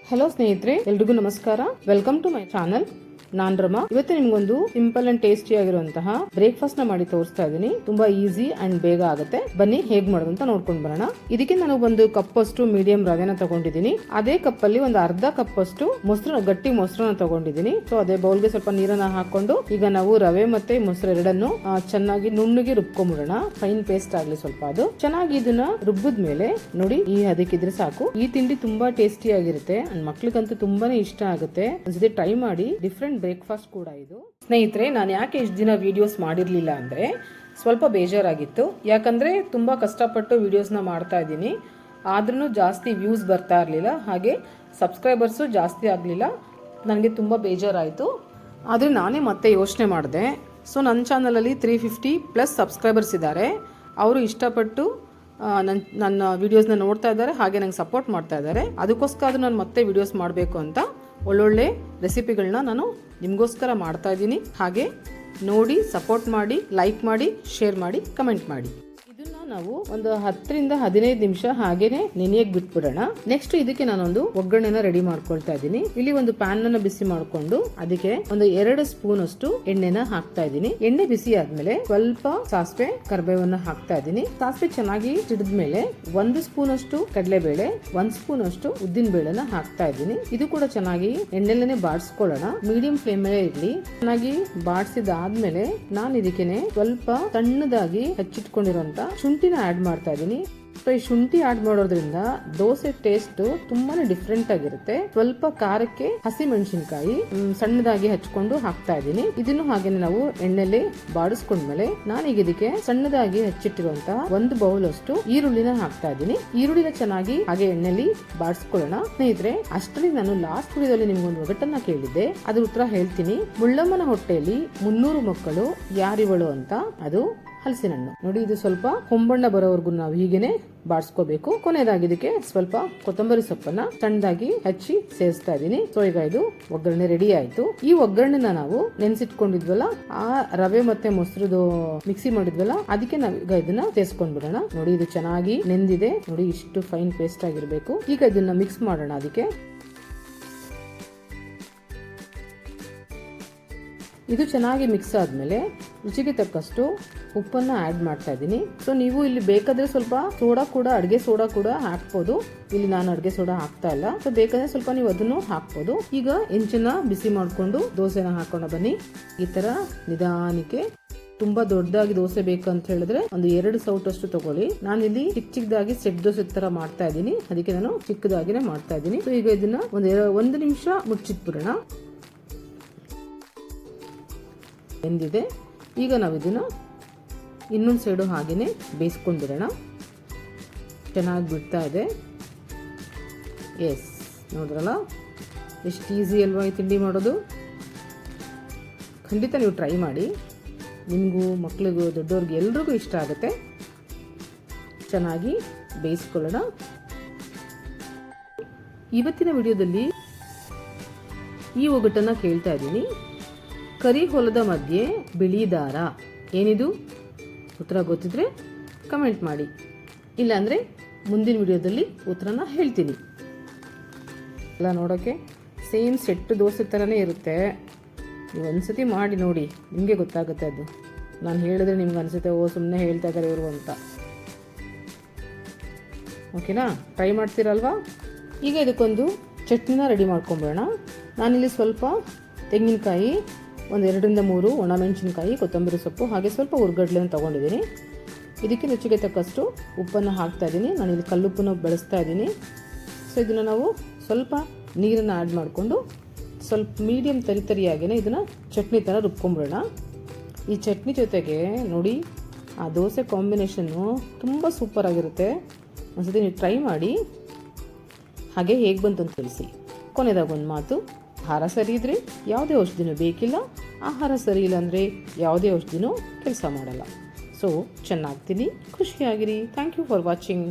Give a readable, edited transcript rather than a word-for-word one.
Hello ಸ್ನೇಹಿತರೆ, ಎಲ್ರಿಗೂ ನಮಸ್ಕಾರ. Welcome to my channel. ನಾನ್ ರಮಾ. ಇವತ್ತು ನಿಮ್ಗೊಂದು ಸಿಂಪಲ್ ಅಂಡ್ ಟೇಸ್ಟಿ ಆಗಿರುವಂತಹ ಬ್ರೇಕ್ಫಾಸ್ಟ್ ನ ಮಾಡಿ ತೋರಿಸ್ತಾ ಇದೀನಿ. ತುಂಬಾ ಈಸಿ ಅಂಡ್ ಬೇಗ ಆಗುತ್ತೆ. ಬನ್ನಿ ಹೇಗ್ ಮಾಡೋದು ಅಂತ ನೋಡ್ಕೊಂಡು ಬರೋಣ. ಇದಕ್ಕೆ ನಾನು ಒಂದು ಕಪ್ ಅಷ್ಟು ಮೀಡಿಯಂ ರವೆನ ತಗೊಂಡಿದ್ದೀನಿ. ಅದೇ ಕಪ್ ಅಲ್ಲಿ ಒಂದು ಅರ್ಧ ಕಪ್ ಅಷ್ಟು ಮೊಸರು, ಗಟ್ಟಿ ಮೊಸರನ್ನ ತಗೊಂಡಿದ್ದೀನಿ. ಸೊ ಅದೇ ಬೌಲ್ಗೆ ಸ್ವಲ್ಪ ನೀರನ್ನ ಹಾಕೊಂಡು ಈಗ ನಾವು ರವೆ ಮತ್ತೆ ಮೊಸರು ಎರಡನ್ನು ಚೆನ್ನಾಗಿ ನುಣ್ಣಗೆ ರುಬ್ಕೊಂಡ್ಬಿಡೋಣ. ಫೈನ್ ಪೇಸ್ಟ್ ಆಗ್ಲಿ ಸ್ವಲ್ಪ. ಅದು ಚೆನ್ನಾಗಿ ಇದನ್ನ ರುಬ್ಬಿದ್ಮೇಲೆ ನೋಡಿ, ಈ ಅದಕ್ಕಿದ್ರೆ ಸಾಕು. ಈ ತಿಂಡಿ ತುಂಬಾ ಟೇಸ್ಟಿ ಆಗಿರುತ್ತೆ. ಮಕ್ಳಿಗಂತೂ ತುಂಬಾನೇ ಇಷ್ಟ ಆಗುತ್ತೆ. ಒಂದ್ಸತಿ ಟ್ರೈ ಮಾಡಿ. ಡಿಫ್ರೆಂಟ್ ಬ್ರೇಕ್ಫಾಸ್ಟ್ ಕೂಡ ಇದು. ಸ್ನೇಹಿತರೆ, ನಾನು ಯಾಕೆ ಇಷ್ಟು ದಿನ ವಿಡಿಯೋಸ್ ಮಾಡಿರ್ಲಿಲ್ಲ ಅಂದ್ರೆ ಸ್ವಲ್ಪ ಬೇಜಾರಾಗಿತ್ತು. ಯಾಕಂದ್ರೆ ತುಂಬಾ ಕಷ್ಟಪಟ್ಟು ವಿಡಿಯೋಸ್ನ ಮಾಡ್ತಾ ಇದ್ದೀನಿ. ಆದ್ರೂ ಜಾಸ್ತಿ ವ್ಯೂಸ್ ಬರ್ತಾ ಇರಲಿಲ್ಲ, ಹಾಗೆ ಸಬ್ಸ್ಕ್ರೈಬರ್ಸು ಜಾಸ್ತಿ ಆಗಲಿಲ್ಲ. ನನಗೆ ತುಂಬ ಬೇಜಾರಾಯಿತು. ಆದರೆ ನಾನೇ ಮತ್ತೆ ಯೋಚನೆ ಮಾಡಿದೆ. ಸೊ ನನ್ನ ಚಾನಲಲ್ಲಿ 350+ ಸಬ್ಸ್ಕ್ರೈಬರ್ಸ್ ಇದ್ದಾರೆ. ಅವರು ಇಷ್ಟಪಟ್ಟು ನನ್ನ ವಿಡಿಯೋಸ್ನ ನೋಡ್ತಾ ಇದ್ದಾರೆ, ಹಾಗೆ ನಂಗೆ ಸಪೋರ್ಟ್ ಮಾಡ್ತಾ ಇದ್ದಾರೆ. ಅದಕ್ಕೋಸ್ಕರ ನಾನು ಮತ್ತೆ ವಿಡಿಯೋಸ್ ಮಾಡಬೇಕು ಅಂತ ಒಳ್ಳೊಳ್ಳೆ ರೆಸಿಪಿಗಳನ್ನ ನಾನು ನಿಮಗೋಸ್ಕರ ಮಾಡ್ತಾ ಇದ್ದೀನಿ. ಹಾಗೆ ನೋಡಿ, ಸಪೋರ್ಟ್ ಮಾಡಿ, ಲೈಕ್ ಮಾಡಿ, ಶೇರ್ ಮಾಡಿ, ಕಮೆಂಟ್ ಮಾಡಿ. ಇದನ್ನ ನಾವು ಒಂದು 10ರಿಂದ 15 ನಿಮಿಷ ಹಾಗೇನೆ ನೆನೆಯಕ್ಕೆ ಬಿಟ್ಬಿಡೋಣ. ನೆಕ್ಸ್ಟ್ ಇದಕ್ಕೆ ನಾನೊಂದು ಒಗ್ಗರಣೆನ ರೆಡಿ ಮಾಡ್ಕೊಳ್ತಾ ಇದ್ದೀನಿ. ಇಲ್ಲಿ ಒಂದು ಪ್ಯಾನ್ ಅನ್ನ ಬಿಸಿ ಮಾಡ್ಕೊಂಡು ಅದಕ್ಕೆ ಒಂದು 2 ಸ್ಪೂನ್ ಅಷ್ಟು ಎಣ್ಣೆನ ಹಾಕ್ತಾ ಇದ್ದೀನಿ. ಎಣ್ಣೆ ಬಿಸಿ ಆದ್ಮೇಲೆ ಸ್ವಲ್ಪ ಸಾಸಿವೆ, ಕರಿಬೇವನ್ನ ಹಾಕ್ತಾ ಇದ್ದೀನಿ. ಸಾಸಿವೆ ಚೆನ್ನಾಗಿ ಸಿಡಿದ್ಮೇಲೆ 1 ಸ್ಪೂನ್ ಅಷ್ಟು ಕಡಲೆಬೇಳೆ, 1 ಸ್ಪೂನ್ ಅಷ್ಟು ಉದ್ದಿನ ಬೇಳೆನ ಹಾಕ್ತಾ ಇದ್ದೀನಿ. ಇದು ಕೂಡ ಚೆನ್ನಾಗಿ ಎಣ್ಣೆಲ್ಲೇ ಬಾಡಿಸ್ಕೊಳ್ಳೋಣ. ಮೀಡಿಯಂ ಫ್ಲೇಮ್ ಮೇಲೆ ಇರ್ಲಿ. ಚೆನ್ನಾಗಿ ಬಾಡಿಸಿದಾದ್ಮೇಲೆ ನಾನು ಇದಕ್ಕೆ ಸ್ವಲ್ಪ ಸಣ್ಣದಾಗಿ ಹಚ್ಚಿಟ್ಕೊಂಡಿರುವಂತ ಶುಂಠಿನ ಆಡ್ ಮಾಡ್ತಾ ಇದ್ದೀನಿ. ಸೊ ಈ ಶುಂಠಿ ಆಡ್ ಮಾಡೋದ್ರಿಂದ ದೋಸೆ ಟೇಸ್ಟ್ ತುಂಬಾನೇ ಡಿಫ್ರೆಂಟ್ ಆಗಿರುತ್ತೆ. ಸ್ವಲ್ಪ ಖಾರಕ್ಕೆ ಹಸಿ ಮೆಣಸಿನಕಾಯಿ ಸಣ್ಣದಾಗಿ ಹಚ್ಕೊಂಡು ಹಾಕ್ತಾ ಇದ್ದೀನಿ. ಇದನ್ನು ಹಾಗೆ ನಾವು ಎಣ್ಣೆಲಿ ಬಾಡಿಸ್ಕೊಂಡ್ಮೇಲೆ ನಾನೀಗ ಇದಕ್ಕೆ ಸಣ್ಣದಾಗಿ ಹಚ್ಚಿಟ್ಟಿರುವಂತಹ 1 ಬೌಲ್ ಅಷ್ಟು ಈರುಳ್ಳಿನ ಹಾಕ್ತಾ ಇದ್ದೀನಿ. ಈರುಳ್ಳಿನ ಚೆನ್ನಾಗಿ ಹಾಗೆ ಎಣ್ಣೆಲಿ ಬಾಡಿಸ್ಕೊಳ್ಳೋಣ. ಸ್ನೇಹಿತರೆ, ಅಷ್ಟರಲ್ಲಿ ನಾನು ಲಾಸ್ಟ್ ವಿಡಿಯೋದಲ್ಲಿ ನಿಮ್ಗೊಂದು ಒಗಟನ್ನ ಕೇಳಿದ್ದೆ. ಅದ್ರ ಉತ್ತರ ಹೇಳ್ತೀನಿ. ಮುಳ್ಳಮ್ಮನ ಹೊಟ್ಟೆಯಲ್ಲಿ 300 ಮಕ್ಕಳು ಯಾರಿವಳು ಅಂತ. ಅದು ಹಲಸಿನ ಹಣ್ಣು. ನೋಡಿ, ಇದು ಸ್ವಲ್ಪ ಹೊಂಬಣ್ಣ ಬರೋವರೆಗೂ ನಾವು ಹೀಗೇನೆ ಬಾಡಿಸ್ಕೋಬೇಕು. ಕೊನೆಯದಾಗಿ ಇದಕ್ಕೆ ಸ್ವಲ್ಪ ಕೊತ್ತಂಬರಿ ಸೊಪ್ಪನ್ನ ಸಣ್ಣದಾಗಿ ಹಚ್ಚಿ ಸೇರಿಸ್ತಾ ಇದೀನಿ. ಸೊ ಈಗ ಇದು ಒಗ್ಗರಣೆ ರೆಡಿ ಆಯ್ತು. ಈ ಒಗ್ಗರಣೆನ ನಾವು ನೆನ್ಸಿಟ್ಕೊಂಡಿದ್ವಲ್ಲ, ಆ ರವೆ ಮತ್ತೆ ಮೊಸರುದು ಮಿಕ್ಸಿ ಮಾಡಿದ್ವಲ್ಲ, ಅದಕ್ಕೆ ನಾವೀಗ ಇದನ್ನ ಸೇರಿಸ್ಕೊಂಡ್ಬಿಡೋಣ. ನೋಡಿ, ಇದು ಚೆನ್ನಾಗಿ ನೆಂದಿದೆ. ನೋಡಿ, ಇಷ್ಟು ಫೈನ್ ಪೇಸ್ಟ್ ಆಗಿರ್ಬೇಕು. ಈಗ ಇದನ್ನ ಮಿಕ್ಸ್ ಮಾಡೋಣ. ಅದಕ್ಕೆ ಇದು ಚೆನ್ನಾಗಿ ಮಿಕ್ಸ್ ಆದ್ಮೇಲೆ ರುಚಿಗೆ ತಕ್ಕಷ್ಟು ಉಪ್ಪನ್ನ ಆಡ್ ಮಾಡ್ತಾ ಇದ್ದೀನಿ. ಸೊ ನೀವು ಇಲ್ಲಿ ಬೇಕಾದ್ರೆ ಸ್ವಲ್ಪ ಸೋಡಾ ಕೂಡ, ಅಡುಗೆ ಸೋಡಾ ಕೂಡ ಹಾಕ್ಬೋದು. ಇಲ್ಲಿ ನಾನು ಅಡುಗೆ ಸೋಡಾ ಹಾಕ್ತಾ ಇಲ್ಲ. ಸೊ ಬೇಕಾದ್ರೆ ಸ್ವಲ್ಪ ನೀವು ಅದನ್ನು ಹಾಕ್ಬೋದು. ಈಗ ಹೆಂಚನ್ನ ಬಿಸಿ ಮಾಡ್ಕೊಂಡು ದೋಸೆನ ಹಾಕೊಂಡು ಬನ್ನಿ. ಈ ತರ ನಿಧಾನಕ್ಕೆ. ತುಂಬಾ ದೊಡ್ಡದಾಗಿ ದೋಸೆ ಬೇಕಂತ ಹೇಳಿದ್ರೆ ಒಂದು 2 ಸೌಟ್ ಅಷ್ಟು ತಗೊಳ್ಳಿ. ನಾನು ಇಲ್ಲಿ ಚಿಕ್ಕದಾಗಿ ಸೆಟ್ ದೋಸೆ ತರ ಮಾಡ್ತಾ ಇದ್ದೀನಿ. ಅದಕ್ಕೆ ನಾನು ಚಿಕ್ಕದಾಗಿನೇ ಮಾಡ್ತಾ ಇದ್ದೀನಿ. ಸೊ ಈಗ ಇದನ್ನ 1 ನಿಮಿಷ ಮುಚ್ಚಿಟ್ಬಿಡೋಣ. ಎಂದಿದೆ. ಈಗ ನಾವು ಇದನ್ನ ಇನ್ನೊಂದು ಸೈಡು ಹಾಗೇನೆ ಬೇಯಿಸ್ಕೊಂಡ್ಬಿಡೋಣ. ಚೆನ್ನಾಗಿ ಬಿಡ್ತಾ ಇದೆ. ಎಸ್, ನೋಡ್ರಲ್ಲ ಎಷ್ಟು ಈಸಿ ಅಲ್ವಾ ಈ ತಿಂಡಿ ಮಾಡೋದು. ಖಂಡಿತ ನೀವು ಟ್ರೈ ಮಾಡಿ. ನಿಮಗೂ, ಮಕ್ಕಳಿಗೂ, ದೊಡ್ಡವ್ರಿಗೆ ಎಲ್ರಿಗೂ ಇಷ್ಟ ಆಗುತ್ತೆ. ಚೆನ್ನಾಗಿ ಬೇಯಿಸ್ಕೊಳ್ಳೋಣ. ಇವತ್ತಿನ ವಿಡಿಯೋದಲ್ಲಿ ಈ ಒಗಟನ್ನ ಕೇಳ್ತಾ ಇದ್ದೀನಿ. ಕರಿ ಹೊಲದ ಮಧ್ಯೆ ಬಿಳಿ ದಾರ, ಏನಿದು? ಉತ್ತರ ಗೊತ್ತಿದ್ರೆ ಕಮೆಂಟ್ ಮಾಡಿ. ಇಲ್ಲಾಂದರೆ ಮುಂದಿನ ವಿಡಿಯೋದಲ್ಲಿ ಉತ್ತರನ ಹೇಳ್ತೀನಿ. ಎಲ್ಲ ನೋಡೋಕ್ಕೆ ಸೇಮ್ ಸೆಟ್ ದೋಸೆ ಥರನೇ ಇರುತ್ತೆ. ನೀವು ಒಂದ್ಸತಿ ಮಾಡಿ ನೋಡಿ, ನಿಮಗೆ ಗೊತ್ತಾಗುತ್ತೆ. ಅದು ನಾನು ಹೇಳಿದ್ರೆ ನಿಮ್ಗೆ ಅನಿಸುತ್ತೆ, ಓ ಸುಮ್ಮನೆ ಹೇಳ್ತಾ ಇದ್ದಾರೆ ಇವರು ಅಂತ. ಓಕೆನಾ? ಟ್ರೈ ಮಾಡ್ತೀರಲ್ವಾ? ಈಗ ಇದಕ್ಕೊಂದು ಚಟ್ನಿನ ರೆಡಿ ಮಾಡ್ಕೊಂಬಿಡೋಣ. ನಾನಿಲ್ಲಿ ಸ್ವಲ್ಪ ತೆಂಗಿನಕಾಯಿ, 2ರಿಂದ 3 ಒಣಮೆಣಸಿನಕಾಯಿ, ಕೊತ್ತಂಬರಿ ಸೊಪ್ಪು, ಹಾಗೆ ಸ್ವಲ್ಪ ಹುರ್ಗಡ್ಲೆಯನ್ನು ತೊಗೊಂಡಿದ್ದೀನಿ. ಇದಕ್ಕೆ ರುಚಿಗೆ ತಕ್ಕಷ್ಟು ಉಪ್ಪನ್ನು ಹಾಕ್ತಾ ಇದ್ದೀನಿ. ನಾನಿಲ್ಲಿ ಕಲ್ಲುಪ್ಪನ್ನು ಬಳಸ್ತಾ ಇದ್ದೀನಿ. ಸೊ ಇದನ್ನು ನಾವು ಸ್ವಲ್ಪ ನೀರನ್ನು ಆ್ಯಡ್ ಮಾಡಿಕೊಂಡು ಸ್ವಲ್ಪ ಮೀಡಿಯಮ್ ತರಿಯಾಗಿಯೇ ಇದನ್ನು ಚಟ್ನಿ ಥರ ರುಬ್ಕೊಂಬಿಡೋಣ. ಈ ಚಟ್ನಿ ಜೊತೆಗೆ ನೋಡಿ, ಆ ದೋಸೆ ಕಾಂಬಿನೇಷನ್ನು ತುಂಬ ಸೂಪರಾಗಿರುತ್ತೆ. ಒಂದ್ಸತಿ ನೀವು ಟ್ರೈ ಮಾಡಿ. ಹಾಗೆ ಹೇಗೆ ಬಂತು ಅಂತ ತಿಳಿಸಿ. ಕೊನೆಯದಾಗ ಒಂದು ಮಾತು, ಆಹಾರ ಸರಿ ಇದ್ರೆ ಯಾವುದೇ ಔಷಧಿನೂ ಬೇಕಿಲ್ಲ. ಆಹಾರ ಸರಿ ಇಲ್ಲ ಅಂದರೆ ಯಾವುದೇ ಔಷಧಿನೂ ಕೆಲಸ ಮಾಡಲ್ಲ. ಸೊ ಚೆನ್ನಾಗ್ತೀನಿ, ಖುಷಿಯಾಗಿರಿ. Thank you for watching.